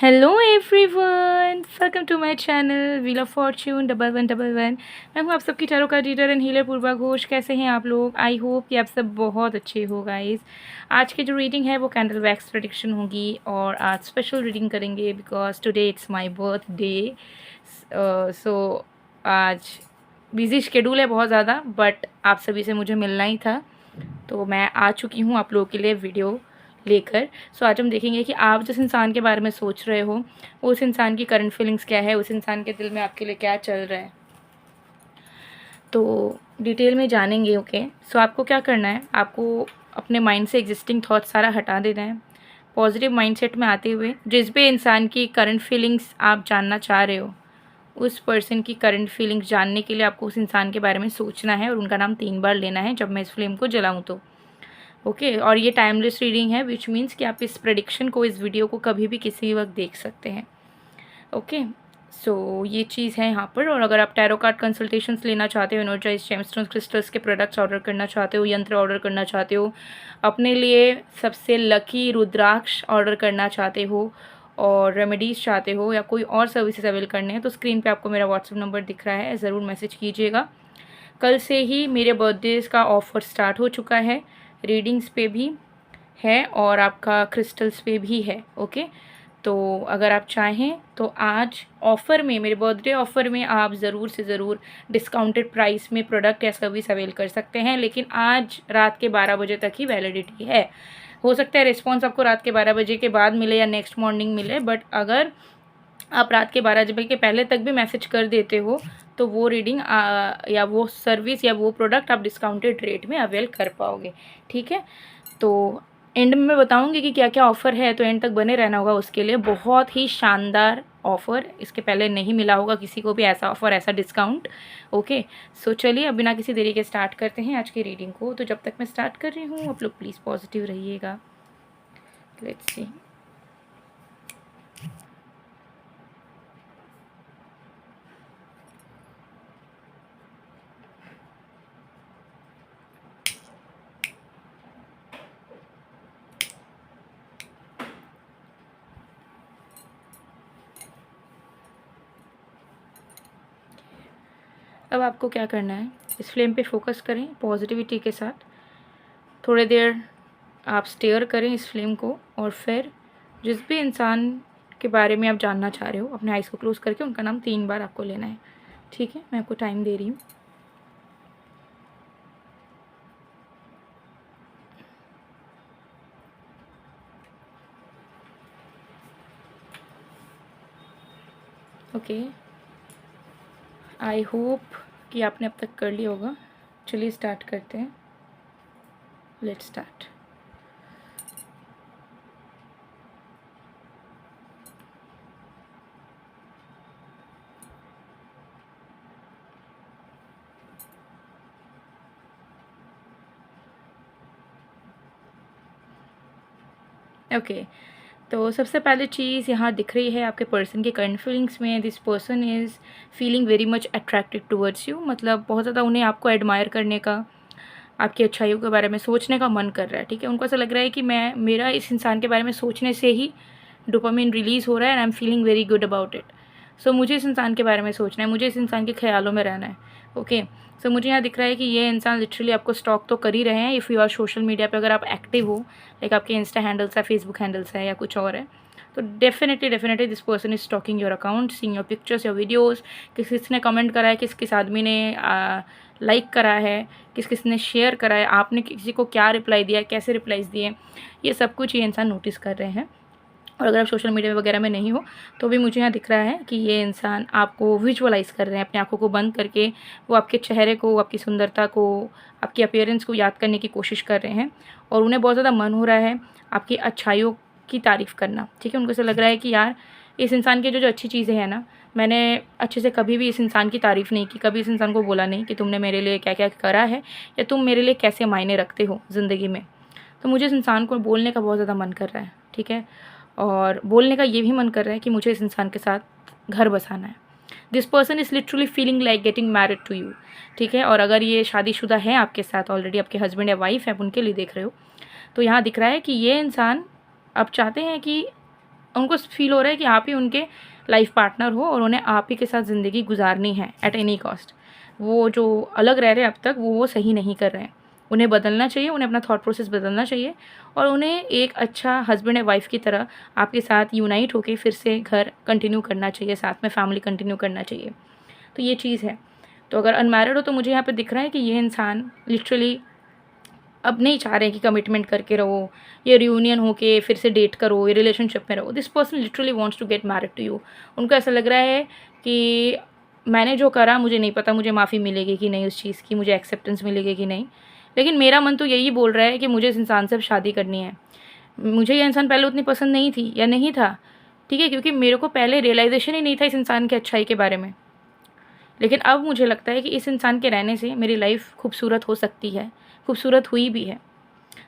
Hello everyone, welcome to my channel wheel of fortune 1111। मैं हूँ आप सबकी tarot card reader and healer Purva Ghosh. कैसे हैं आप लोग? आई होप कि आप सब बहुत अच्छे हो गाइस। आज की जो रीडिंग है वो कैंडल वैक्स प्रेडिक्शन होगी और आज स्पेशल रीडिंग करेंगे because today it's my birthday. So आज बिजी शेड्यूल है बहुत ज़्यादा, बट आप सभी से मुझे मिलना ही था, तो मैं आ चुकी हूँ आप लोगों के लिए वीडियो लेकर। सो आज हम देखेंगे कि आप जिस इंसान के बारे में सोच रहे हो उस इंसान की करंट फीलिंग्स क्या है, उस इंसान के दिल में आपके लिए क्या चल रहा है, तो डिटेल में जानेंगे। ओके, सो आपको क्या करना है, आपको अपने माइंड से एग्जिस्टिंग थॉट सारा हटा देना है। पॉजिटिव माइंडसेट में आते हुए जिस भी इंसान की करंट फीलिंग्स आप जानना चाह रहे हो, उस पर्सन की करंट फीलिंग्स जानने के लिए आपको उस इंसान के बारे में सोचना है और उनका नाम 3 बार लेना है जब मैं इस फ्लेम को जलाऊं तो। ओके, और ये टाइमलेस रीडिंग है विच मीन्स कि आप इस प्रेडिक्शन को, इस वीडियो को कभी भी किसी वक्त देख सकते हैं। ओके, सो ये चीज़ है यहाँ पर। और अगर आप टैरो कार्ड कंसल्टेशंस लेना चाहते हो, एनर्जाइज जेमस्टोन्स क्रिस्टल्स के प्रोडक्ट्स ऑर्डर करना चाहते हो, यंत्र ऑर्डर करना चाहते हो, अपने लिए सबसे लकी रुद्राक्ष ऑर्डर करना चाहते हो और रेमेडीज़ चाहते हो या कोई और सर्विसेज अवेल करने हैं, तो स्क्रीन पे आपको मेरा व्हाट्सएप नंबर दिख रहा है, ज़रूर मैसेज कीजिएगा। कल से ही मेरे बर्थडेज़ का ऑफ़र स्टार्ट हो चुका है, रीडिंग्स पे भी है और आपका क्रिस्टल्स पे भी है। ओके, तो अगर आप चाहें तो आज ऑफ़र में, मेरे बर्थडे ऑफ़र में आप ज़रूर से ज़रूर डिस्काउंटेड प्राइस में प्रोडक्ट या सर्विस अवेल कर सकते हैं, लेकिन आज रात के 12 बजे तक ही वैलिडिटी है। हो सकता है रिस्पॉन्स आपको रात के 12 बजे के बाद मिले या नेक्स्ट मॉर्निंग मिले, बट अगर आप रात के 12 बजे के पहले तक भी मैसेज कर देते हो तो वो रीडिंग या वो सर्विस या वो प्रोडक्ट आप डिस्काउंटेड रेट में अवेल कर पाओगे। ठीक है, तो एंड में मैं बताऊंगी कि क्या क्या ऑफ़र है, तो एंड तक बने रहना होगा उसके लिए। बहुत ही शानदार ऑफ़र, इसके पहले नहीं मिला होगा किसी को भी ऐसा ऑफ़र, ऐसा डिस्काउंट। ओके, सो चलिए अब बिना किसी देरी के स्टार्ट करते हैं आज की रीडिंग को। तो जब तक मैं स्टार्ट कर रही हूँ आप लोग प्लीज़ पॉजिटिव रहिएगा। Let's see. अब आपको क्या करना है, इस फ्लेम पे फोकस करें पॉजिटिविटी के साथ। थोड़ी देर आप स्टेयर करें इस फ्लेम को और फिर जिस भी इंसान के बारे में आप जानना चाह रहे हो, अपने आइज़ को क्लोज करके उनका नाम 3 बार आपको लेना है। ठीक है, मैं आपको टाइम दे रही हूँ। ओके, आई होप कि आपने अब तक कर लिया होगा। चलिए स्टार्ट करते हैं। Let's start. ओके, तो सबसे पहले चीज़ यहाँ दिख रही है आपके पर्सन के करंट फीलिंग्स में। This person is feeling very much attracted towards you, मतलब बहुत ज़्यादा उन्हें आपको एडमायर करने का, आपकी अच्छाइयों के बारे में सोचने का मन कर रहा है। ठीक है, उनको ऐसा लग रहा है कि मेरा इस इंसान के बारे में सोचने से ही डोपामिन रिलीज़ हो रहा है and I am feeling very good about it. So मुझे इस इंसान के बारे में सोचना है, मुझे इस इंसान के ख्यालों में रहना है। ओके, सो मुझे यहाँ दिख रहा है कि ये इंसान लिटरली आपको स्टॉक तो कर ही रहे हैं। If you are social media पे, अगर आप एक्टिव हो, लाइक आपके इंस्टा हैंडल्स है, फेसबुक हैंडल्स है या कुछ और है, तो definitely this person is stalking your account, seeing your pictures, your videos. किसने कमेंट करा है, किस आदमी ने लाइक करा है, किसने शेयर करा है, आपने किसी को क्या रिप्लाई दिया है, कैसे रिप्लाईज दिए, ये सब कुछ ये इंसान नोटिस कर रहे हैं। और अगर आप सोशल मीडिया वगैरह में नहीं हो तो भी मुझे यहाँ दिख रहा है कि ये इंसान आपको विजुअलाइज़ कर रहे हैं, अपनी आँखों को बंद करके वो आपके चेहरे को, आपकी सुंदरता को, आपकी अपीयरेंस को याद करने की कोशिश कर रहे हैं और उन्हें बहुत ज़्यादा मन हो रहा है आपकी अच्छाइयों की तारीफ़ करना। ठीक है, उनको ऐसा लग रहा है कि यार इस इंसान की जो अच्छी चीज़ें हैं ना, मैंने अच्छे से कभी भी इस इंसान की तारीफ़ नहीं की, कभी इस इंसान को बोला नहीं कि तुमने मेरे लिए क्या क्या करा है या तुम मेरे लिए कैसे मायने रखते हो ज़िंदगी में। तो मुझे इस इंसान को बोलने का बहुत ज़्यादा मन कर रहा है। ठीक है, और बोलने का ये भी मन कर रहा है कि मुझे इस इंसान के साथ घर बसाना है। This person is literally feeling like getting married to you. ठीक है, और अगर ये शादीशुदा है आपके साथ, ऑलरेडी आपके हस्बैंड या वाइफ है, उनके लिए देख रहे हो, तो यहाँ दिख रहा है कि ये इंसान अब चाहते हैं कि उनको फील हो रहा है कि आप ही उनके लाइफ पार्टनर हो और उन्हें आप ही के साथ ज़िंदगी गुजारनी है एट एनी कॉस्ट। वो जो अलग रह रहे हैं अब तक, वो सही नहीं कर रहे हैं। उन्हें बदलना चाहिए, उन्हें अपना थॉट प्रोसेस बदलना चाहिए और उन्हें एक अच्छा हस्बैंड एंड वाइफ की तरह आपके साथ यूनाइट होकर फिर से घर कंटिन्यू करना चाहिए, साथ में फैमिली कंटिन्यू करना चाहिए। तो ये चीज़ है। तो अगर अनमैरिड हो तो मुझे यहाँ पे दिख रहा है कि ये इंसान लिटरली अब नहीं चाह रहे हैं कि कमिटमेंट करके रहो, ये रियूनियन हो के फिर से डेट करो, ये रिलेशनशिप में रहो। This person literally wants to get married to you. उनको ऐसा लग रहा है कि मैंने जो करा, मुझे नहीं पता मुझे माफ़ी मिलेगी कि नहीं उस चीज़ की, मुझे एक्सेप्टेंस मिलेगी कि नहीं, लेकिन मेरा मन तो यही बोल रहा है कि मुझे इस इंसान से अब शादी करनी है। मुझे ये इंसान पहले उतनी पसंद नहीं थी या नहीं था, ठीक है, क्योंकि मेरे को पहले रियलाइजेशन ही नहीं था इस इंसान की अच्छाई के बारे में। लेकिन अब मुझे लगता है कि इस इंसान के रहने से मेरी लाइफ खूबसूरत हो सकती है, खूबसूरत हुई भी है।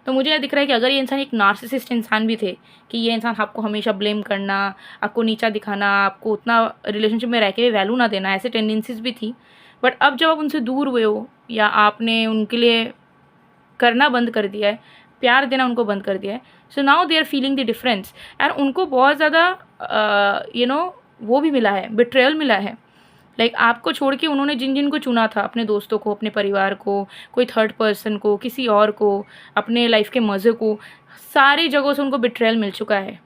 तो मुझे यह दिख रहा है कि अगर ये इंसान एक नार्सिसिस्ट इंसान भी थे, कि ये इंसान आपको हमेशा ब्लेम करना, आपको नीचा दिखाना, आपको उतना रिलेशनशिप में रह के वैल्यू ना देना, ऐसे टेंडेंसीज भी थी, बट अब जब आप उनसे दूर हुए हो या आपने उनके लिए करना बंद कर दिया है, प्यार देना उनको बंद कर दिया है, so now they are feeling the difference. And उनको बहुत ज़्यादा वो भी मिला है, बिट्रेयल मिला है। लाइक आपको छोड़ के उन्होंने जिन जिन को चुना था, अपने दोस्तों को, अपने परिवार को, कोई थर्ड पर्सन को, किसी और को, अपने लाइफ के मज़े को, सारी जगहों से उनको बिट्रेयल मिल चुका है।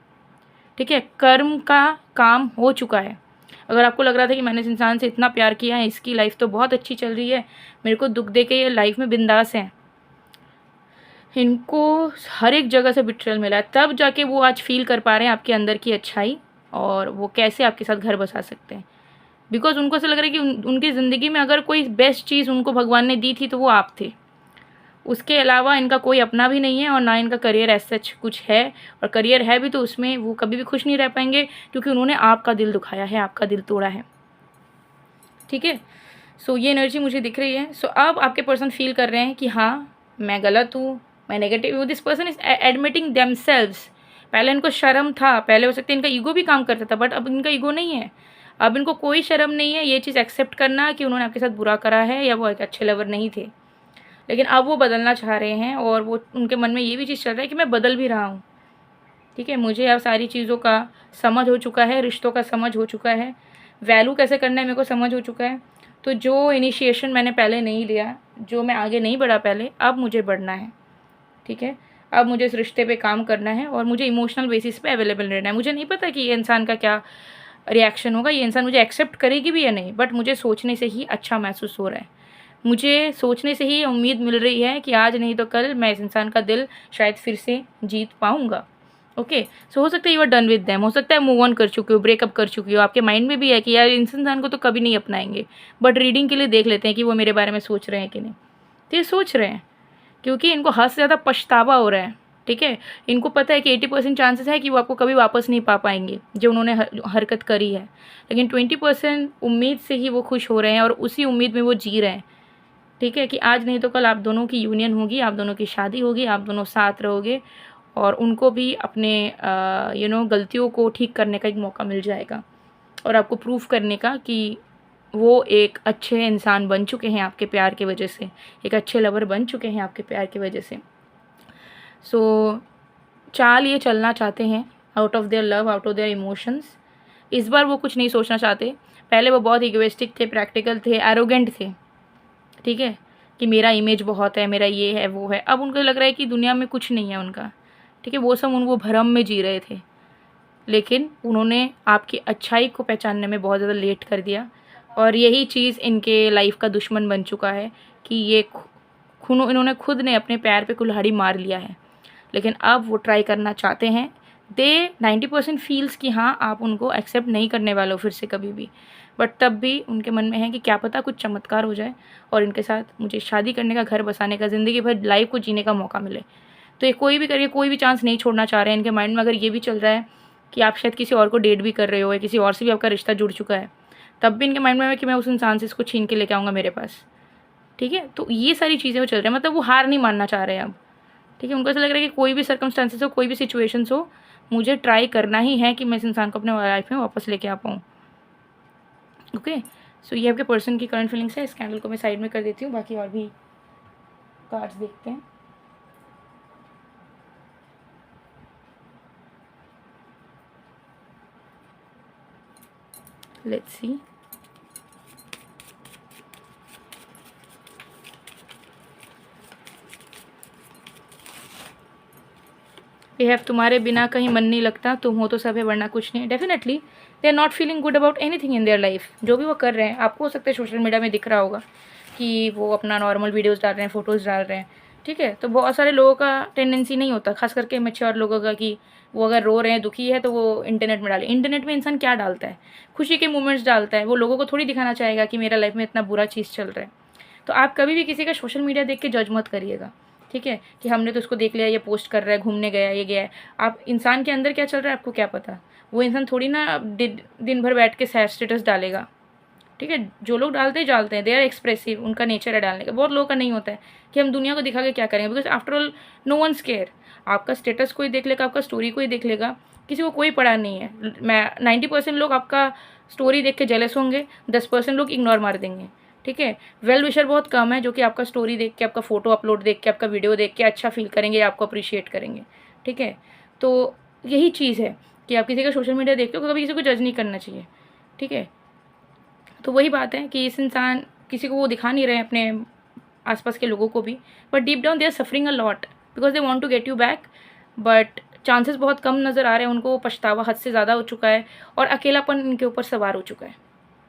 ठीक है, कर्म का काम हो चुका है। अगर आपको लग रहा था कि मैंने इस इंसान से इतना प्यार किया है, इसकी लाइफ तो बहुत अच्छी चल रही है, मेरे को दुख दे के ये लाइफ में बिंदास हैं, इनको हर एक जगह से बिट्रेयल मिला है, तब जाके वो आज फील कर पा रहे हैं आपके अंदर की अच्छाई और वो कैसे आपके साथ घर बसा सकते हैं। बिकॉज उनको ऐसा लग रहा है कि उनकी ज़िंदगी में अगर कोई बेस्ट चीज़ उनको भगवान ने दी थी तो वो आप थे। उसके अलावा इनका कोई अपना भी नहीं है और ना इनका करियर एज सच कुछ है, और करियर है भी तो उसमें वो कभी भी खुश नहीं रह पाएंगे, क्योंकि उन्होंने आपका दिल दुखाया है, आपका दिल तोड़ा है। ठीक है, सो ये एनर्जी मुझे दिख रही है। सो अब आपके पर्सन फील कर रहे हैं कि हाँ, मैं गलत हूँ, मैं नेगेटिव हूँ। This person is admitting themselves. पहले इनको शर्म था, पहले हो सकता है इनका ईगो भी काम करता था, बट अब इनका ईगो नहीं है। अब इनको कोई शर्म नहीं है ये चीज़ एक्सेप्ट करना कि उन्होंने आपके साथ बुरा करा है या वो एक अच्छे लवर नहीं थे। लेकिन अब वो बदलना चाह रहे हैं और वो उनके मन में ये भी चीज़ चल रहा है कि मैं बदल भी रहा हूँ। ठीक है, मुझे अब सारी चीज़ों का समझ हो चुका है, रिश्तों का समझ हो चुका है, वैल्यू कैसे करना है मेरे को समझ हो चुका है। तो जो इनिशिएशन मैंने पहले नहीं लिया, जो मैं आगे नहीं बढ़ा पहले, अब मुझे बढ़ना है। ठीक है, अब मुझे इस रिश्ते पे काम करना है और मुझे इमोशनल बेसिस पे अवेलेबल रहना है। मुझे नहीं पता कि ये इंसान का क्या रिएक्शन होगा, ये इंसान मुझे एक्सेप्ट करेगी भी या नहीं, बट मुझे सोचने से ही अच्छा महसूस हो रहा है। मुझे सोचने से ही उम्मीद मिल रही है कि आज नहीं तो कल मैं इस इंसान का दिल शायद फिर से जीत पाऊँगा। ओके, सो हो सकता है you are done with them, हो सकता है मूव ऑन कर चुके हो, ब्रेकअप कर चुकी हो, आपके माइंड में भी है कि यार इस इंसान को तो कभी नहीं अपनाएंगे, बट रीडिंग के लिए देख लेते हैं कि वो मेरे बारे में सोच रहे हैं कि नहीं। तो ये सोच रहे हैं क्योंकि इनको हद से ज़्यादा पछतावा हो रहा है। ठीक है, इनको पता है कि 80% चांसेस है कि वो आपको कभी वापस नहीं पा पाएंगे जो उन्होंने हरकत करी है, लेकिन 20% उम्मीद से ही वो खुश हो रहे हैं और उसी उम्मीद में वो जी रहे हैं। ठीक है, कि आज नहीं तो कल आप दोनों की यूनियन होगी, आप दोनों की शादी होगी, आप दोनों साथ रहोगे और उनको भी अपने गलतियों को ठीक करने का एक मौका मिल जाएगा और आपको प्रूफ करने का कि वो एक अच्छे इंसान बन चुके हैं आपके प्यार की वजह से, एक अच्छे लवर बन चुके हैं आपके प्यार की वजह से। सो चाल ये चलना चाहते हैं out of their love, out of their emotions. इस बार वो कुछ नहीं सोचना चाहते। पहले वो बहुत इगोइस्टिक थे, प्रैक्टिकल थे, एरोगेंट थे। ठीक है, कि मेरा इमेज बहुत है, मेरा ये है वो है। अब उनको लग रहा है कि दुनिया में कुछ नहीं है उनका। ठीक है, वो सब वो भ्रम में जी रहे थे, लेकिन उन्होंने आपकी अच्छाई को पहचानने में बहुत ज़्यादा लेट कर दिया और यही चीज़ इनके लाइफ का दुश्मन बन चुका है कि ये इन्होंने खुद ने अपने पैर पे कुल्हाड़ी मार लिया है। लेकिन अब वो ट्राई करना चाहते हैं। दे 90% फील्स कि हाँ, आप उनको एक्सेप्ट नहीं करने वाले हो फिर से कभी भी, बट तब भी उनके मन में है कि क्या पता कुछ चमत्कार हो जाए और इनके साथ मुझे शादी करने का, घर बसाने का, ज़िंदगी भर लाइफ को जीने का मौका मिले। तो ये कोई भी करके कोई भी चांस नहीं छोड़ना चाह रहे हैं। इनके माइंड में अगर ये भी चल रहा है कि आप शायद किसी और को डेट भी कर रहे हो या किसी और से भी आपका रिश्ता जुड़ चुका है, तब भी इनके माइंड में है कि मैं उस इंसान से इसको छीन के लेके आऊँगा मेरे पास। ठीक है, तो ये सारी चीज़ें वो चल रही हैं, मतलब वो हार नहीं मानना चाह रहे हैं अब। ठीक है, उनको ऐसा लग रहा है कि कोई भी सर्कमस्टांसेस हो, कोई भी सिचुएशंस हो, मुझे ट्राई करना ही है कि मैं इस इंसान को अपने लाइफ में वापस लेके आ पाऊँ। ओके, सो ये आपके पर्सन की करंट फीलिंग्स है। इस कैंडल को मैं साइड में कर देती हूँ, बाकी और भी कार्ड्स देखते हैं। Let's see. ये है तुम्हारे बिना कहीं मन नहीं लगता, तुम हो तो सब है वरना कुछ नहीं। Definitely they are not feeling good about anything in their life. जो भी वो कर रहे हैं, आपको हो सकता है सोशल मीडिया में दिख रहा होगा कि वो अपना नॉर्मल वीडियोस डाल रहे हैं, फोटोज़ डाल रहे हैं, ठीक है। तो बहुत सारे लोगों का टेंडेंसी नहीं होता, खास करके मैच्योर लोगों का, कि वो अगर रो रहे हैं, दुखी है, तो वो इंटरनेट में डाले। इंटरनेट में इंसान क्या डालता है? खुशी के मोमेंट्स डालता है। वो लोगों को थोड़ी दिखाना चाहेगा कि मेरा लाइफ में इतना बुरा चीज़ चल रहा है। तो आप कभी भी किसी का सोशल मीडिया देख के जज मत करिएगा, ठीक है, कि हमने तो उसको देख लिया, ये पोस्ट कर रहा है, घूमने गया, ये गया है। आप इंसान के अंदर क्या चल रहा है आपको क्या पता? वो इंसान थोड़ी ना दिन भर बैठ के सैड स्टेटस डालेगा, ठीक है। जो लोग डालते हैं दे आर एक्सप्रेसिव, उनका नेचर है डालने का। बहुत लोगों का नहीं होता है कि हम दुनिया को दिखा के क्या करेंगे, because after all no one's care. आपका स्टेटस कोई देख लेगा, आपका स्टोरी कोई देख लेगा, किसी को कोई पड़ा नहीं है। मैं 90% लोग आपका स्टोरी देख के जेलस होंगे, 10% लोग इग्नोर मार देंगे, ठीक है। वेल विशर बहुत कम है जो कि आपका स्टोरी देख के, आपका फोटो अपलोड देख के, आपका वीडियो देख के अच्छा फील करेंगे या आपको अप्रिशिएट करेंगे, ठीक है। तो यही चीज़ है कि आप किसी का सोशल मीडिया देखते हो, कभी किसी को जज नहीं करना चाहिए, ठीक है। तो वही बात है कि इस इंसान किसी को वो दिखा नहीं रहे हैं अपने आसपास के लोगों को भी, but deep down they are suffering a lot because they want to get you back, but chances बहुत कम नज़र आ रहे हैं उनको। पछतावा हद से ज़्यादा हो चुका है और अकेलापन इनके ऊपर सवार हो चुका है,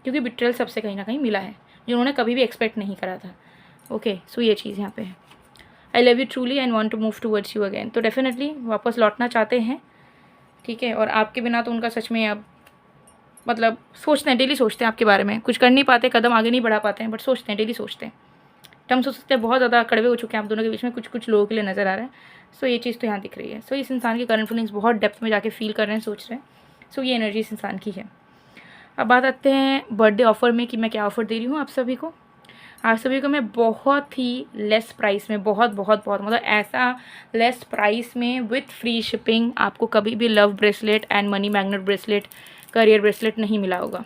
क्योंकि बिट्रेल सबसे कहीं ना कहीं मिला है जो उन्होंने कभी भी एक्सपेक्ट नहीं करा था। ओके, सो ये चीज़ यहाँ पे है। I love you truly and want to move towards you again. तो डेफिनेटली वापस लौटना चाहते हैं, ठीक है। और आपके बिना तो उनका सच में अब मतलब सोचते हैं, डेली सोचते हैं आपके बारे में। कुछ कर नहीं पाते, कदम आगे नहीं बढ़ा पाते हैं, बट सोचते हैं, डेली सोचते हैं। टर्म्स हो सकते हैं बहुत ज़्यादा कड़वे हो चुके हैं आप दोनों के बीच में, कुछ कुछ लोगों के लिए नज़र आ रहा है। सो ये चीज़ तो यहाँ दिख रही है। सो इस इंसान की करंट फीलिंग्स बहुत डेप्थ में जाके फील कर रहे हैं, सोच रहे हैं। सो ये एनर्जी इस इंसान की है। अब बात आते हैं बर्थडे ऑफ़र में कि मैं क्या ऑफ़र दे रही हूँ आप सभी को। आप सभी को मैं बहुत ही लेस प्राइस में, बहुत मतलब ऐसा लेस प्राइस में विथ फ्री शिपिंग आपको कभी भी love bracelet and money magnet bracelet, career bracelet नहीं मिला होगा,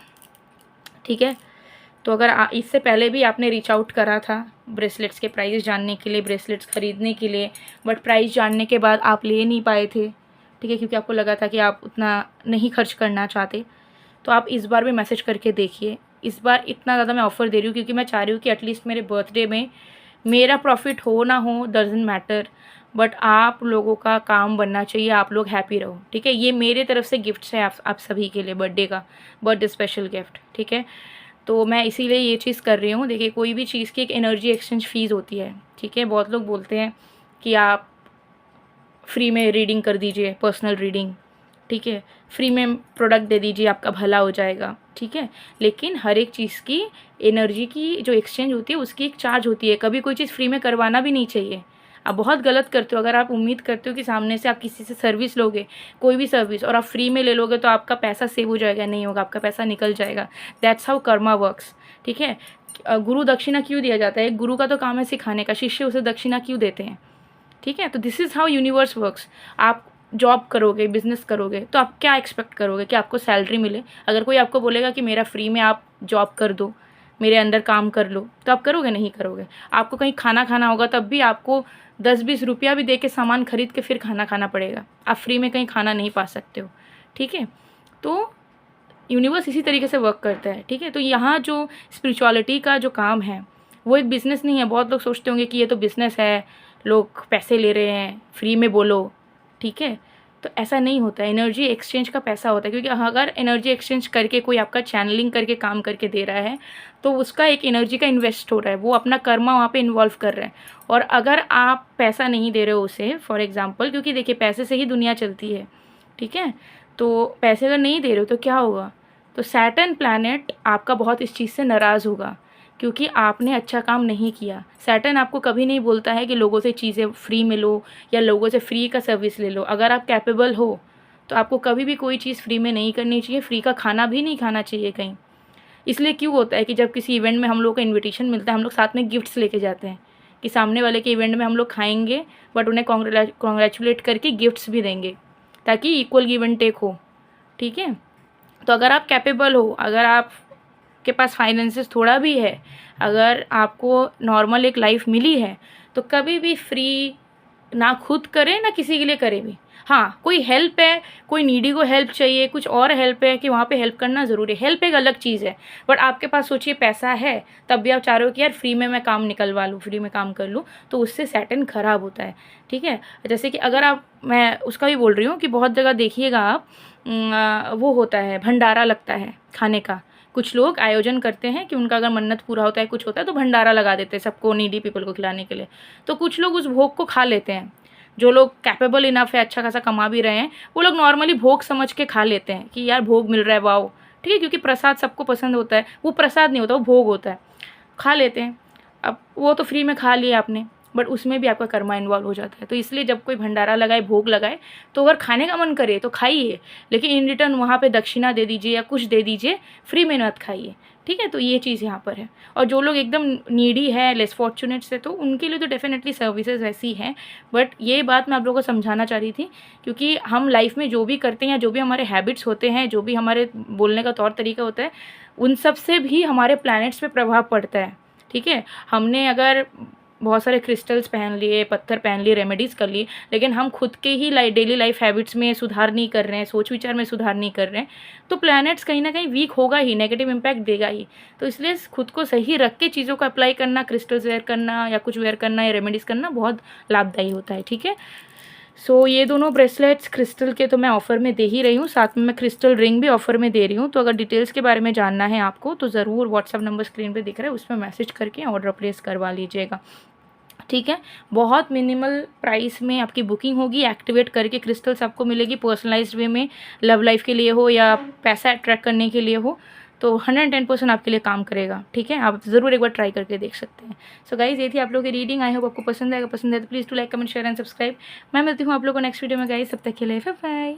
ठीक है। तो अगर इससे पहले भी आपने रीच आउट करा था ब्रेसलेट्स के प्राइस जानने के लिए, ब्रेसलेट्स ख़रीदने के लिए, बट प्राइस जानने के बाद आप ले नहीं पाए थे, ठीक है, क्योंकि आपको लगा था कि आप उतना नहीं खर्च करना चाहते, तो आप इस बार भी मैसेज करके देखिए। इस बार इतना ज़्यादा मैं ऑफ़र दे रही हूँ क्योंकि मैं चाह रही हूँ कि एटलीस्ट मेरे बर्थडे में मेरा प्रॉफिट हो ना हो डजंट मैटर, बट आप लोगों का काम बनना चाहिए, आप लोग हैप्पी रहो, ठीक है। ये मेरे तरफ से गिफ्ट्स है आप सभी के लिए, बर्थडे स्पेशल गिफ्ट, ठीक है। तो मैं इसीलिए ये चीज़ कर रही हूँ। देखिए, कोई भी चीज़ की एक एनर्जी एक्सचेंज फ़ीस होती है, ठीक है। बहुत लोग बोलते हैं कि आप फ्री में रीडिंग कर दीजिए, पर्सनल रीडिंग, ठीक है, फ्री में प्रोडक्ट दे दीजिए, आपका भला हो जाएगा, ठीक है। लेकिन हर एक चीज़ की एनर्जी की जो एक्सचेंज होती है उसकी एक चार्ज होती है। कभी कोई चीज़ फ्री में करवाना भी नहीं चाहिए। आप बहुत गलत करते हो अगर आप उम्मीद करते हो कि सामने से आप किसी से सर्विस लोगे, कोई भी सर्विस, और आप फ्री में ले लोगे तो आपका पैसा सेव हो जाएगा, नहीं होगा, आपका पैसा निकल जाएगा। दैट्स हाउ कर्मा वर्क्स, ठीक है। गुरु दक्षिणा क्यों दिया जाता है? गुरु का तो काम है सिखाने का, शिष्य उसे दक्षिणा क्यों देते हैं, ठीक है। तो this is how universe works. आप जॉब करोगे, बिजनेस करोगे, तो आप क्या एक्सपेक्ट करोगे कि आपको सैलरी मिले? अगर कोई आपको बोलेगा कि मेरा फ्री में आप जॉब कर दो, मेरे अंडर काम कर लो, तो आप करोगे? नहीं करोगे। आपको कहीं खाना खाना होगा तब भी आपको 10-20 रुपया भी दे के सामान खरीद के फिर खाना खाना पड़ेगा। आप फ्री में कहीं खाना नहीं पा सकते हो, ठीक है। तो यूनिवर्स इसी तरीके से वर्क करता है, ठीक है। तो यहाँ जो स्पिरिचुअलिटी का जो काम है वो एक बिज़नेस नहीं है। बहुत लोग सोचते होंगे कि ये तो बिज़नेस है, लोग पैसे ले रहे हैं, फ्री में बोलो, ठीक है। तो ऐसा नहीं होता है। एनर्जी एक्सचेंज का पैसा होता है, क्योंकि अगर एनर्जी एक्सचेंज करके कोई आपका चैनलिंग करके काम करके दे रहा है तो उसका एक एनर्जी का इन्वेस्ट हो रहा है, वो अपना कर्मा वहाँ पे इन्वॉल्व कर रहा है। और अगर आप पैसा नहीं दे रहे हो उसे, फॉर एग्जांपल, क्योंकि देखिए पैसे से ही दुनिया चलती है, ठीक है। तो पैसे अगर नहीं दे रहे हो तो क्या होगा? तो सैटर्न प्लैनेट आपका बहुत इस चीज़ से नाराज़ होगा क्योंकि आपने अच्छा काम नहीं किया। सैटर्न आपको कभी नहीं बोलता है कि लोगों से चीज़ें फ्री में लो या लोगों से फ्री का सर्विस ले लो। अगर आप कैपेबल हो तो आपको कभी भी कोई चीज़ फ्री में नहीं करनी चाहिए, फ्री का खाना भी नहीं खाना चाहिए कहीं। इसलिए क्यों होता है कि जब किसी इवेंट में हम लोग को इन्विटेशन मिलता है, हम लोग साथ में गिफ्ट्स लेके जाते हैं कि सामने वाले के इवेंट में हम लोग खाएंगे, बट उन्हें कॉन्ग्रेचुलेट करके गिफ्ट्स भी देंगे ताकि इक्वल गिव एंड टेक हो, ठीक है। तो अगर आप कैपेबल हो, अगर आप के पास फाइनेंसेस थोड़ा भी है, अगर आपको नॉर्मल एक लाइफ मिली है, तो कभी भी फ्री ना खुद करें ना किसी के लिए करें भी। हाँ, कोई हेल्प है, कोई नीडी को हेल्प चाहिए, कुछ और हेल्प है कि वहाँ पे हेल्प करना ज़रूरी है, हेल्प एक अलग चीज़ है। बट आपके पास सोचिए पैसा है, तब भी आप चाह रहे हो कि यार फ्री में मैं काम निकलवा लूँ, फ्री में काम कर लूँ, तो उससे सैटर्न ख़राब होता है, ठीक है। जैसे कि अगर आप, मैं उसका भी बोल रही हूँ कि बहुत जगह देखिएगा आप, वो होता है भंडारा लगता है खाने का। कुछ लोग आयोजन करते हैं कि उनका अगर मन्नत पूरा होता है, कुछ होता है, तो भंडारा लगा देते हैं सबको, नीडी पीपल को खिलाने के लिए। तो कुछ लोग उस भोग को खा लेते हैं, जो लोग कैपेबल इनफ है, अच्छा खासा कमा भी रहे हैं, वो लोग नॉर्मली भोग समझ के खा लेते हैं कि यार भोग मिल रहा है, वाओ, ठीक है, क्योंकि प्रसाद सबको पसंद होता है। वो प्रसाद नहीं होता, वो भोग होता है, खा लेते हैं। अब वो तो फ्री में खा लिया आपने, बट उसमें भी आपका कर्मा इन्वॉल्व हो जाता है। तो इसलिए जब कोई भंडारा लगाए, भोग लगाए, तो अगर खाने का मन करे तो खाइए, लेकिन इन रिटर्न वहाँ पे दक्षिणा दे दीजिए या कुछ दे दीजिए, फ्री में मत खाइए, ठीक है। तो ये चीज़ यहाँ पर है। और जो लोग एकदम नीडी है, लेस फॉर्चुनेट्स है, तो उनके लिए तो डेफिनेटली सर्विसेज वैसी हैं। बट ये बात मैं आप लोगों को समझाना चाह रही थी, क्योंकि हम लाइफ में जो भी करते हैं, जो भी हमारे हैबिट्स होते हैं, जो भी हमारे बोलने का तौर तरीका होता है, उन सब से भी हमारे प्लैनेट्स पे प्रभाव पड़ता है, ठीक है। हमने अगर बहुत सारे क्रिस्टल्स पहन लिए, पत्थर पहन लिए, रेमेडीज़ कर लिए, लेकिन हम खुद के ही डेली लाइफ हैबिट्स में सुधार नहीं कर रहे हैं, सोच विचार में सुधार नहीं कर रहे हैं, तो प्लैनेट्स कहीं ना कहीं वीक होगा ही, नेगेटिव इम्पैक्ट देगा ही। तो इसलिए खुद को सही रख के चीज़ों को अप्लाई करना, क्रिस्टल्स वेयर करना या कुछ वेयर करना या रेमेडीज़ करना बहुत लाभदायी होता है, ठीक है। सो ये दोनों ब्रेसलेट्स क्रिस्टल के तो मैं ऑफ़र में दे ही रही हूँ, साथ में मैं क्रिस्टल रिंग भी ऑफ़र में दे रही हूँ। तो अगर डिटेल्स के बारे में जानना है आपको, तो ज़रूर व्हाट्सअप नंबर स्क्रीन पे दिख रहा है, उसमें मैसेज करके ऑर्डर प्लेस करवा लीजिएगा, ठीक है। बहुत मिनिमल प्राइस में आपकी बुकिंग होगी, एक्टिवेट करके क्रिस्टल्स आपको मिलेगी पर्सनलाइज्ड वे में, लव लाइफ के लिए हो या पैसा अट्रैक्ट करने के लिए हो, तो 110% आपके लिए काम करेगा, ठीक है। आप ज़रूर एक बार ट्राई करके देख सकते हैं। सो गाइज, ये थी आप लोगों की रीडिंग। आई होप आपको पसंद आएगा, पसंद है तो please do like, comment, share and subscribe. मैं मिलती हूँ आप लोगों को नेक्स्ट वीडियो में गाइज, तब तक के लिए बाय बाय।